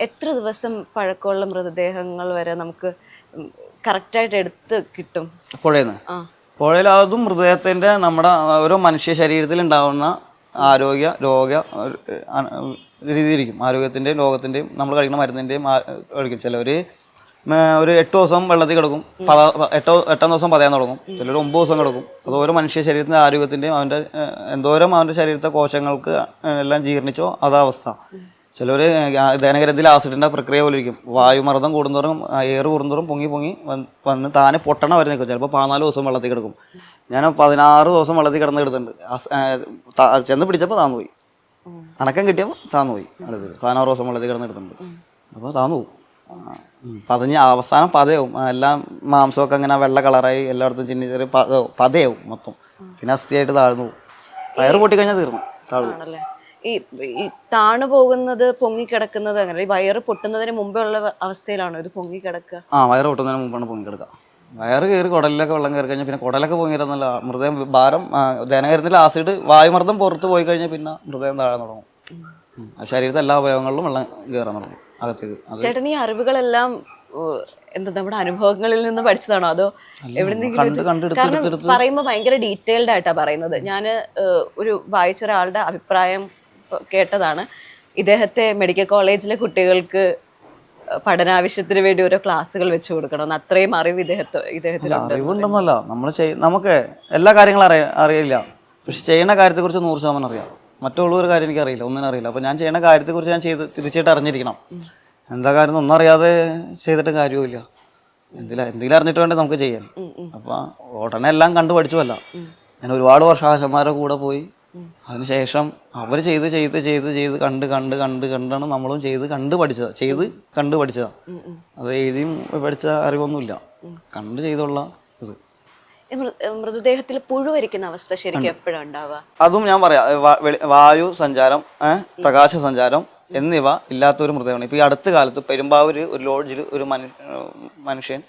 എത്ര ദിവസം പഴക്കമുള്ള മൃതദേഹങ്ങൾ വരെ നമുക്ക് കറക്റ്റായിട്ട് എടുത്ത് കിട്ടും? പുഴയെന്ന് പുഴയിൽ അതും മൃതദേഹത്തിൻ്റെ നമ്മുടെ ഓരോ മനുഷ്യ ശരീരത്തിൽ ഉണ്ടാകുന്ന ആരോഗ്യ രോഗ രീതിയിരിക്കും. ആരോഗ്യത്തിൻ്റെയും രോഗത്തിൻ്റെയും നമ്മൾ കഴിക്കുന്ന മരുന്നിൻ്റെയും കഴിക്കും. ചിലവർ ഒരു 8 ദിവസം വെള്ളത്തിൽ കിടക്കും, എട്ടാം ദിവസം പതയാൻ തുടങ്ങും, ചിലർ 9 ദിവസം കിടക്കും. അത് ഓരോ മനുഷ്യ ശരീരത്തിൻ്റെ ആരോഗ്യത്തിൻ്റെയും അവൻ്റെ എന്തോരം അവൻ്റെ ശരീരത്തെ കോശങ്ങൾക്ക് എല്ലാം ജീർണിച്ചോ അതാ അവസ്ഥ. ചിലർ ദഹനഗ്രന്ഥിയിൽ ആസിഡിൻ്റെ പ്രക്രിയ പോലെ ഇരിക്കും. വായുമർദ്ദം കൂടുന്തോറും എയർ കൂടുന്തോറും പൊങ്ങി വന്ന് താനെ പൊട്ടണ വരെ നിൽക്കും. ചിലപ്പോൾ 14 ദിവസം വെള്ളത്തിൽ കിടക്കും. ഞാൻ 16 ദിവസം വെള്ളത്തിൽ കിടന്ന് കിടന്നിട്ടുണ്ട്. ചെന്ന് പിടിച്ചപ്പോൾ താന്നു പോയി, അനക്കം കിട്ടിയപ്പോൾ താന്നു പോയി. അടുത്ത് 16 ദിവസം വെള്ളത്തിൽ കിടന്ന് കിടന്നിട്ടുണ്ട്. അപ്പോൾ താന്നു പോകും. പതഞ്ഞ് അവസാനം പതയാവും. എല്ലാം മാംസമൊക്കെ അങ്ങനെ വെള്ള കളറായി എല്ലായിടത്തും ചിന്നി ചെറിയ പതയാവും മൊത്തം. പിന്നെ അസ്ഥിയായിട്ട് താഴ്ന്നു പോകും. വയറ് പൊട്ടിക്കഴിഞ്ഞാൽ തീർന്നു, താഴ്ന്നു. ഈ താണു പോകുന്നത് പൊങ്ങിക്കിടക്കുന്നത് അങ്ങനെ ഈ വയറ് പൊട്ടുന്നതിന് മുമ്പേ ഉള്ള അവസ്ഥയിലാണോ ഇത് പൊങ്ങിക്കിടക്കുക? വയറ് പൊട്ടുന്നതിന് മുമ്പാണ് പൊങ്ങിക്കിടക്കുക. വയറ് കയറി കുടലിലൊക്കെ വെള്ളം കയറി കഴിഞ്ഞാൽ പിന്നെ കുടലൊക്കെ പൊങ്ങിയിരുന്നല്ല മൃതദേഹം ഭാരം ദഹനകരത്തിൽ ആസിഡ് വായുമർദ്ദം പുറത്ത് പോയി കഴിഞ്ഞാൽ പിന്നെ മൃതദേഹം താഴാൻ തുടങ്ങും. ശരീരത്തെ എല്ലാ അവയവങ്ങളിലും വെള്ളം കയറാൻ തുടങ്ങും അകത്തേക്ക്. ചേട്ടൻ ഈ അറിവുകളെല്ലാം എന്താ നമ്മുടെ അനുഭവങ്ങളിൽ നിന്ന് പഠിച്ചതാണോ അതോ എവിടെന്നെങ്കിലും? കാരണം പറയുമ്പോൾ ഭയങ്കര ഡീറ്റെയിൽഡ് ആയിട്ടാ പറയുന്നത്. ഞാൻ ഒരു വായിച്ച ഒരാളുടെ അഭിപ്രായം കേട്ടതാണ്. ഇദ്ദേഹത്തെ മെഡിക്കൽ കോളേജിലെ കുട്ടികൾക്ക് പഠനാവശ്യത്തിന് വേണ്ടി ഓരോ ക്ലാസ്സുകൾ വെച്ച് കൊടുക്കണം, അത്രയും അറിവ് ഇദ്ദേഹത്തിനുണ്ട്. അറിവുണ്ടെന്നല്ല, നമുക്ക് എല്ലാ കാര്യങ്ങളും അറിയില്ല, പക്ഷെ ചെയ്യുന്ന കാര്യത്തെക്കുറിച്ച് 100% അറിയാം. മറ്റുള്ള ഒരു കാര്യം എനിക്കറിയില്ല, ഒന്നിനും അറിയില്ല. അപ്പോൾ ഞാൻ ചെയ്യുന്ന കാര്യത്തെക്കുറിച്ച് ഞാൻ തീർച്ചയായിട്ടും അറിഞ്ഞിരിക്കണം. എന്താ കാര്യം ഒന്നും അറിയാതെ ചെയ്തിട്ട് കാര്യവുമില്ല. എന്തെങ്കിലും അറിഞ്ഞിട്ട് വേണ്ടേ നമുക്ക് ചെയ്യാൻ. അപ്പോൾ ഉടനെ എല്ലാം കണ്ടു പഠിച്ചുമല്ല, ഞാൻ ഒരുപാട് വർഷം ആശന്മാരുടെ കൂടെ പോയി. അതിനുശേഷം അവർ ചെയ്ത് കണ്ടാണ് നമ്മളും കണ്ടു പഠിച്ചതാ. അത് എഴുതിയും പഠിച്ച അറിവൊന്നുമില്ല, കണ്ട് ചെയ്തുള്ള ഇത്. മൃതദേഹത്തിൽ പുഴുവരിക്കുന്ന അവസ്ഥ ശരിക്കും എപ്പോഴാണ് ഉണ്ടാവുക? അതും ഞാൻ പറയാം. വായു സഞ്ചാരം, പ്രകാശ സഞ്ചാരം എന്നിവ ഇല്ലാത്തൊരു മൃതദേഹമാണ്. ഇപ്പോൾ ഈ അടുത്ത കാലത്ത് പെരുമ്പാവൂർ ഒരു ലോഡ്ജിൽ ഒരു മനുഷ്യൻ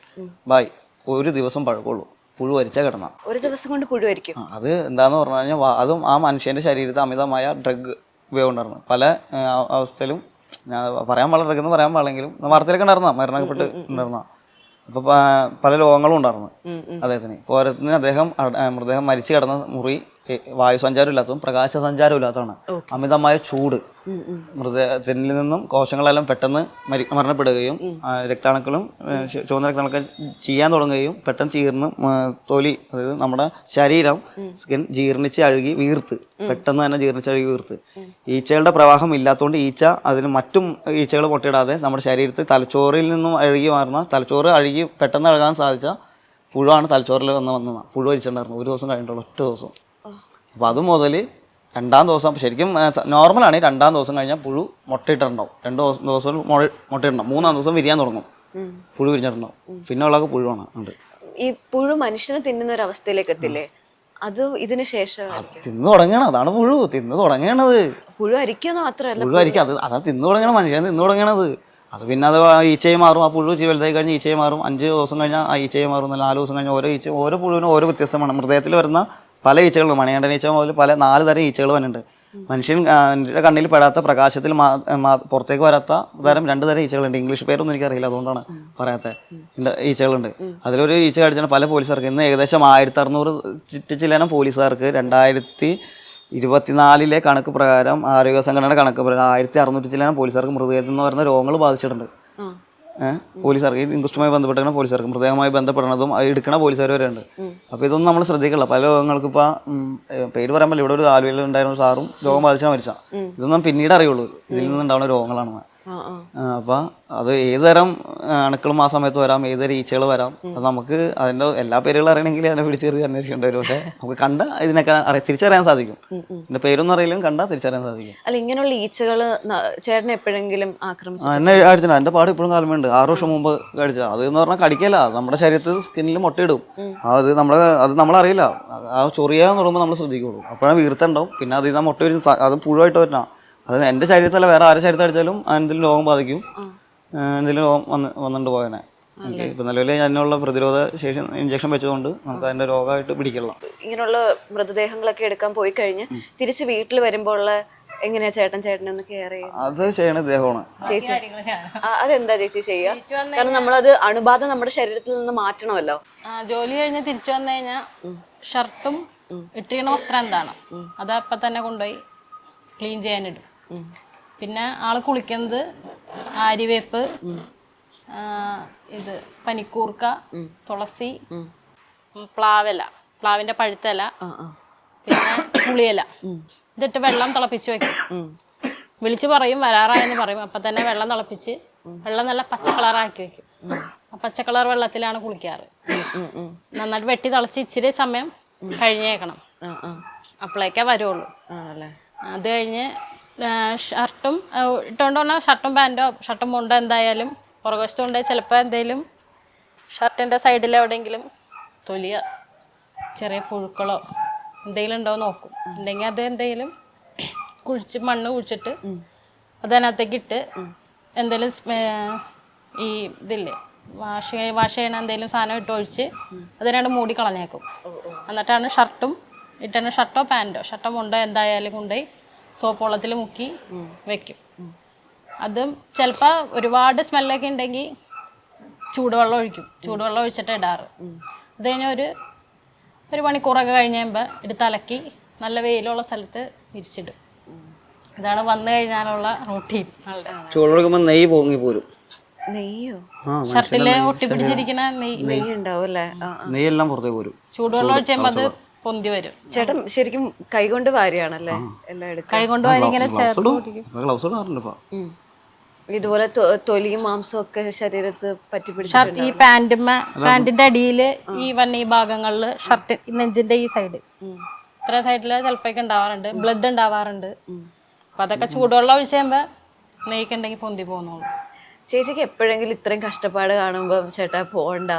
ഒരു ദിവസം പഴക്കമുള്ളൂ, പുഴു വരിച്ച കിടന്ന. ഒരു ദിവസം കൊണ്ട് പുഴുവരിക്കും. അത് എന്താന്ന് പറഞ്ഞു കഴിഞ്ഞാൽ അതും ആ മനുഷ്യന്റെ ശരീരത്തിൽ അമിതമായ ഡ്രഗ് ഉപയോഗം ഉണ്ടായിരുന്നു. പല അവസ്ഥയിലും ഞാൻ പറയാൻ പാടില്ല, ഡ്രഗ് എന്ന് പറയാൻ പാടില്ലെങ്കിലും വാർത്തയിലൊക്കെ ഉണ്ടായിരുന്ന മരണപ്പെട്ട് ഉണ്ടായിരുന്ന. അപ്പോൾ പല രോഗങ്ങളും ഉണ്ടായിരുന്നു അദ്ദേഹത്തിന്. പോരത്തിന് മൃതദേഹം മരിച്ചു കിടന്ന മുറി വായു സഞ്ചാരം ഇല്ലാത്തതും പ്രകാശ സഞ്ചാരം ഇല്ലാത്തതാണ്. അമിതമായ ചൂട് മൃതദേഹത്തിൽ നിന്നും കോശങ്ങളെല്ലാം പെട്ടെന്ന് മരണപ്പെടുകയും രക്താണുക്കളും ചുവന്ന രക്താണുക്കൾ ചെയ്യാൻ തുടങ്ങുകയും പെട്ടെന്ന് ചീർന്ന് തൊലി, അതായത് നമ്മുടെ ശരീരം സ്കിൻ ജീർണിച്ച് അഴുകി പെട്ടെന്ന് തന്നെ ജീർണിച്ച് അഴുകി വീർത്ത്. ഈച്ചകളുടെ പ്രവാഹം ഇല്ലാത്തതുകൊണ്ട് അതിന് മറ്റും ഈച്ചകൾ പൊട്ടിയിടാതെ നമ്മുടെ ശരീരത്തിൽ തലച്ചോറിൽ നിന്നും അഴുകി മാറുന്ന, തലച്ചോറ് അഴുകി പെട്ടെന്ന് അഴുകാൻ സാധിച്ച പുഴുവാണ് തലച്ചോറിൽ വന്നതാണ്. പുഴു വലിച്ചിട്ടുണ്ടായിരുന്നു ഒരു ദിവസം കഴിഞ്ഞിട്ടുള്ള ഒറ്റ ദിവസം. അപ്പോൾ അത് മുതൽ 2-ാം ദിവസം ശരിക്കും നോർമലാണ്. 2-ാം ദിവസം കഴിഞ്ഞാൽ പുഴു മുട്ടയിട്ടുണ്ടാവും. 2 ദിവസം മുട്ടയിട്ടുണ്ടാവും. 3-ാം ദിവസം വിരിയാൻ തുടങ്ങും, പുഴു വിരിഞ്ഞിട്ടുണ്ടാവും. പിന്നെ ഉള്ളതൊക്കെ പുഴുവാണ് ഉണ്ട്. ഈ പുഴു മനുഷ്യനെ തിന്നുന്ന ഒരു അവസ്ഥയിലേക്ക് എത്തില്ലേ? അത് ഇതിന് ശേഷം തിന്നു തുടങ്ങണം. അതാണ് പുഴു തിന്നു തുടങ്ങണത്. പുഴു അരിക്കുന്ന മാത്രമല്ല, പുഴു അരിക്കുക. അതാണ് തിന്നു തുടങ്ങണം, മനുഷ്യനെ തിന്നു തുടങ്ങണത്. അത് പിന്നെ അത് ഈച്ചയെ മാറും. ആ പുഴു വലുതായി കഴിഞ്ഞ് ഈച്ചയെ മാറും. 5 ദിവസം കഴിഞ്ഞാൽ ആ ഈച്ചയെ മാറും. 4 ദിവസം കഴിഞ്ഞാൽ ഓരോ പുഴുവിനും ഓരോ വ്യത്യസ്തമാണ്. മൃതദേഹത്തിൽ വരുന്ന പല ഈച്ചകളും, മണികണ്ഠൻ ഈച്ച മുതൽ 4 തരം ഈച്ചകൾ വന്നിട്ടുണ്ട്. മനുഷ്യൻ്റെ കണ്ണിൽ പെടാത്ത, പ്രകാശത്തിൽ പുറത്തേക്ക് വരാത്ത തരം 2 തരം ഈച്ചകളുണ്ട്. ഇംഗ്ലീഷ് പേരൊന്നും എനിക്കറിയില്ല, അതുകൊണ്ടാണ് പറയാത്ത ഈച്ചകളുണ്ട്. അതിലൊരു ഈച്ച കടിച്ചാണ് പല പോലീസുകാർക്ക് ഇന്ന് ഏകദേശം 1600 ചില്ലേനം പോലീസുകാർക്ക് 2024 കണക്ക് പ്രകാരം, ആരോഗ്യ സംഘടനയുടെ കണക്ക് പ്രകാരം 1600 ചില്ലേനം പോലീസുകാർക്ക് മൃതദേഹത്തിൽ നിന്ന് വരുന്ന രോഗങ്ങൾ ബാധിച്ചിട്ടുണ്ട്. പോലീസുകാർക്ക്, ഈ ഇൻഡസ്ട്രിയുമായി ബന്ധപ്പെട്ട പോലീസുകാർക്ക്, മൃതദേഹവുമായി ബന്ധപ്പെടുന്നതും എടുക്കുന്ന പോലീസുകാർ വരെ ഉണ്ട്. അപ്പോൾ ഇതൊന്നും നമ്മൾ ശ്രദ്ധിക്കില്ല. പല രോഗങ്ങൾക്ക് ഇപ്പോൾ പേര് പറയാൻ പറ്റില്ല. ഇവിടെ ഒരു ആലുവയിൽ ഉണ്ടായിരുന്ന സാറും രോഗം ബാധിച്ചാൽ മരിച്ച. ഇതൊന്നും പിന്നീട് അറിയുള്ളൂ ഇതിൽ നിന്നുണ്ടാവുന്ന രോഗങ്ങളാണെന്ന്. അപ്പം അത് ഏതുതരം അണുക്കളും ആ സമയത്ത് വരാം, ഏതുതരം ഈച്ചകൾ വരാം. അത് നമുക്ക് അതിൻ്റെ എല്ലാ പേരുകളും അറിയണമെങ്കിൽ അതിനെ പിടിച്ചേറി അന്വേഷിക്കേണ്ടി വരും. പക്ഷേ നമുക്ക് കണ്ട ഇതിനൊക്കെ തിരിച്ചറിയാൻ സാധിക്കും. എൻ്റെ പേരൊന്നും അറിയില്ലെങ്കിലും കണ്ടാൽ തിരിച്ചറിയാൻ സാധിക്കും. അല്ല, ഇങ്ങനെയുള്ള ഈച്ചകൾ ചേട്ടനെ എപ്പോഴെങ്കിലും ആക്രമിച്ചു? എന്നെ അടിച്ചില്ല. എൻ്റെ പാട് ഇപ്പോഴും കാലമുണ്ട്. 6 വർഷം മുമ്പ് കടിച്ചത്. അത് എന്ന് പറഞ്ഞാൽ കടിക്കല്ല, നമ്മുടെ ശരീരത്തിൽ സ്കിന്നിൽ മുട്ടയിടും. അത് നമ്മളറിയില്ല. ആ ചൊറിയാൻ തുടങ്ങുമ്പോൾ നമ്മൾ ശ്രദ്ധിക്കുള്ളൂ. അപ്പോഴാണ് വീർത്തുണ്ടാവും. പിന്നെ അതിൽ നിന്ന് മുട്ട വരും. അത് പുഴുവായിട്ട് വരണം. അത് എൻ്റെ ശരീരത്തല്ല, വേറെ ആരുടെ ശരീരത്തിൽ അടിച്ചാലും എന്തെങ്കിലും രോഗം ബാധിക്കും. എന്തെങ്കിലും രോഗം വന്നിട്ട് പോയനെ. ഇപ്പം നിലവിൽ അതിനുള്ള പ്രതിരോധ ശേഷി ഇഞ്ചക്ഷൻ വെച്ചതുകൊണ്ട് നമുക്ക് അതിൻ്റെ രോഗമായിട്ട് പിടിക്കില്ല. ഇങ്ങനെയുള്ള മൃതദേഹങ്ങളൊക്കെ എടുക്കാൻ പോയി കഴിഞ്ഞ് തിരിച്ച് വീട്ടിൽ വരുമ്പോൾ ഉള്ള എങ്ങനെയാ ചേട്ടനെ ഒന്ന് കെയർ ചെയ്യുന്നത്? അത് ചെയ്യണ ഇദ്ദേഹമാണ്. ചേച്ചി അതെന്താ ചേച്ചി ചെയ്യാ? കാരണം നമ്മളത് അണുബാധ നമ്മുടെ ശരീരത്തിൽ നിന്ന് മാറ്റണമല്ലോ. ജോലി കഴിഞ്ഞ് തിരിച്ചു വന്നു കഴിഞ്ഞാൽ ഷർട്ടും ഇട്ടിരിക്കണ വസ്ത്രം എന്താണ് അത് അപ്പം തന്നെ കൊണ്ടുപോയി ക്ലീൻ ചെയ്യാനിടും. പിന്നെ ആള് കുളിക്കുന്നത് ആര്യവേപ്പ്, ഇത് പനിക്കൂർക്ക, തുളസി, പ്ലാവിന്റെ പഴുത്തല, പിന്നെ പുളിയില ഇതിട്ട് വെള്ളം തിളപ്പിച്ച് വെക്കും. വിളിച്ച് പറയും വരാറായെന്ന് പറയും. അപ്പം തന്നെ വെള്ളം തിളപ്പിച്ച് വെള്ളം നല്ല പച്ച കളറാക്കി വെക്കും. ആ പച്ച കളർ വെള്ളത്തിലാണ് കുളിക്കാറ്. നന്നായിട്ട് വെട്ടി തിളച്ച് ഇച്ചിരി സമയം കഴിഞ്ഞേക്കണം, അപ്പോഴേക്കേ വരുള്ളൂ. അത് കഴിഞ്ഞ് ഷർട്ടും ഇട്ടുകൊണ്ട് വന്നാൽ ഷർട്ടും പാൻറ്റോ ഷർട്ടും മുണ്ടോ എന്തായാലും പുറകുവശത്ത് കൊണ്ട് ചിലപ്പോൾ എന്തെങ്കിലും ഷർട്ടിൻ്റെ സൈഡിൽ എവിടെയെങ്കിലും തൊലിയോ ചെറിയ പുഴുക്കളോ എന്തെങ്കിലും ഉണ്ടോ നോക്കും. ഉണ്ടെങ്കിൽ അത് എന്തെങ്കിലും മണ്ണ് കുഴിച്ചിട്ട് അതിനകത്തേക്ക് ഇട്ട് എന്തെങ്കിലും ഈ ഇതില്ലേ വാഷ് ചെയ്യണ എന്തെങ്കിലും സാധനം ഇട്ട് ഒഴിച്ച് അതിനാണ്ട് മൂടി കളഞ്ഞേക്കും. എന്നിട്ടാണ് ഷർട്ടോ പാൻറ്റോ ഷർട്ടോ മുണ്ടോ എന്തായാലും കൊണ്ടുപോയി സോപ്പ് വെള്ളത്തിൽ മുക്കി വെക്കും. അതും ചിലപ്പോൾ ഒരുപാട് സ്മെല്ലൊക്കെ ഉണ്ടെങ്കിൽ ചൂടുവെള്ളം ഒഴിക്കും. ചൂടുവെള്ളം ഒഴിച്ചിട്ട് ഇടാറ്. അത് കഴിഞ്ഞാൽ ഒരു മണിക്കൂറൊക്കെ കഴിഞ്ഞ് കഴിയുമ്പോൾ എടുത്ത് അലക്കി നല്ല വെയിലുള്ള സ്ഥലത്ത് വിരിച്ചിടും. ഇതാണ് വന്നു കഴിഞ്ഞാലുള്ള റൂട്ടീൻ. ചൂടുവെള്ളം നെയ്യ് പൊങ്ങി പോരും. നെയ്യോ? ഷർട്ടില് ഒട്ടിപ്പിടിച്ചിരിക്കുന്ന നെയ്യ് ഉണ്ടാവും അല്ലേ? നെയ്യെല്ലാം പുറത്തേക്ക് വരും. ചൂടുവെള്ളം ഒഴിച്ചുമ്പോൾ അത് പൊന്തി വരും. ചേട്ടൻ ശരിക്കും കൈകൊണ്ട് വാരിയാണല്ലേ എല്ലാം എടുക്കുക? കൈകൊണ്ട് വാരി ഇങ്ങനെ ഇതുപോലെ തൊലിയും മാംസവും ഒക്കെ ശരീരത്ത് പറ്റി ഈ പാന്റിന്റെ അടിയില് ഈ ഭാഗങ്ങളില് ഷർട്ട് നെഞ്ചിന്റെ ഈ സൈഡ് ഇത്ര സൈഡില് ചിലപ്പോഴൊക്കെ ഉണ്ടാവാറുണ്ട്, ബ്ലഡ് ഉണ്ടാവാറുണ്ട്. അപ്പൊ അതൊക്കെ ചൂടുവെള്ളം ഒഴിച്ച് കഴിയുമ്പോ നെയ്ക്കുണ്ടെങ്കിൽ പൊന്തി പോകുന്നുള്ളൂ. ചേച്ചിക്ക് എപ്പോഴെങ്കിലും ഇത്രയും കഷ്ടപ്പാട് കാണുമ്പോ ചേട്ടാ പോണ്ട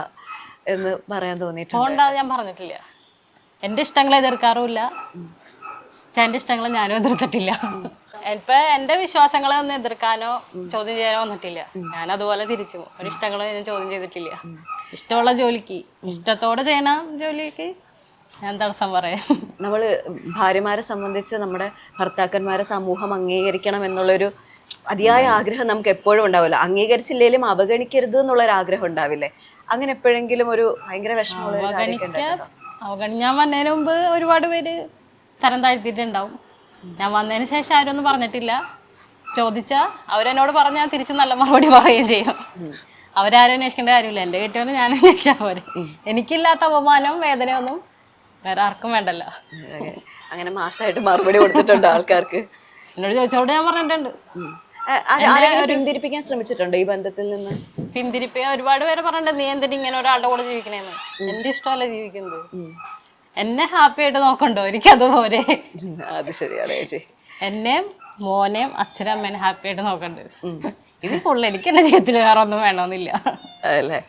എന്ന് പറയാൻ തോന്നിയിട്ടുണ്ട്? പോണ്ട ഞാൻ പറഞ്ഞിട്ടില്ല. എൻ്റെ ഇഷ്ടങ്ങളെ എതിർക്കാറുമില്ല, എൻ്റെ ഇഷ്ടങ്ങളെ ഞാനും എതിർത്തിട്ടില്ല. ഇപ്പൊ എൻ്റെ വിശ്വാസങ്ങളെ ഒന്നും എതിർക്കാനോ ചോദ്യം ചെയ്യാനോ വന്നിട്ടില്ല. ഞാൻ അതുപോലെ തിരിച്ചു ഒരു ഇഷ്ടങ്ങളെ ഞാൻ ചോദ്യം ചെയ്തിട്ടില്ല. ഇഷ്ടമുള്ള ജോലിക്ക്, ഇഷ്ടത്തോടെ ചെയ്യണ ജോലിക്ക് ഞാൻ തടസ്സം പറയാം. നമ്മള് ഭാര്യമാരെ സംബന്ധിച്ച് നമ്മുടെ ഭർത്താക്കന്മാരെ സമൂഹം അംഗീകരിക്കണം എന്നുള്ളൊരു അതിയായ ആഗ്രഹം നമുക്ക് എപ്പോഴും ഉണ്ടാവില്ല. അംഗീകരിച്ചില്ലേലും അവഗണിക്കരുത് എന്നുള്ളൊരു ആഗ്രഹം ഉണ്ടാവില്ലേ? അങ്ങനെ എപ്പോഴെങ്കിലും ഒരു ഭയങ്കര വിഷമമുള്ള ഞാൻ വന്നതിന് മുമ്പ് ഒരുപാട് പേര് തരം താഴ്ത്തിയിട്ടുണ്ടാവും. ഞാൻ വന്നതിന് ശേഷം ആരും ഒന്നും പറഞ്ഞിട്ടില്ല. ചോദിച്ചാൽ അവരെന്നോട് പറഞ്ഞാൽ തിരിച്ച് നല്ല മറുപടി പറയുകയും ചെയ്യും. അവരാരും അന്വേഷിക്കേണ്ട കാര്യമില്ല. എൻ്റെ കെട്ടിയോന്ന് ഞാൻ അന്വേഷിച്ചാൽ പോരെ. എനിക്കില്ലാത്ത അപമാനവും വേദനയൊന്നും വേറെ ആർക്കും വേണ്ടല്ലോ. അങ്ങനെ മാസമായിട്ട് മറുപടി കൊടുത്തിട്ടുണ്ട് ആൾക്കാർക്ക്. എന്നോട് ചോദിച്ചോട് ഞാൻ പറഞ്ഞിട്ടുണ്ട്. പിന്തിരിപ്പിക്കാൻ ശ്രമിച്ചിട്ടുണ്ടോ ഈ ബന്ധത്തിൽ നിന്ന്? പിന്തിരിപ്പിക്കാൻ ഒരുപാട് പേര് പറഞ്ഞിട്ടുണ്ട്, നീ എന്തിനാ ഇങ്ങനെ ഒരാളുടെ കൂടെ ജീവിക്കണേന്ന്. എന്റെ ഇഷ്ടമല്ല ജീവിക്കുന്നത്. എന്നെ ഹാപ്പി ആയിട്ട് നോക്കണ്ടോ? എനിക്കതുപോലെ. അത് ശരിയാണ് ചേച്ചി. എന്നെയും മോനെയും അച്ഛനും അമ്മേനെ ഹാപ്പി ആയിട്ട് നോക്കണ്ട്. ഇത് ഫുള്ള് എനിക്ക് എന്റെ ജീവിതത്തിൽ വേറെ ഒന്നും വേണമെന്നില്ല. അല്ലേ?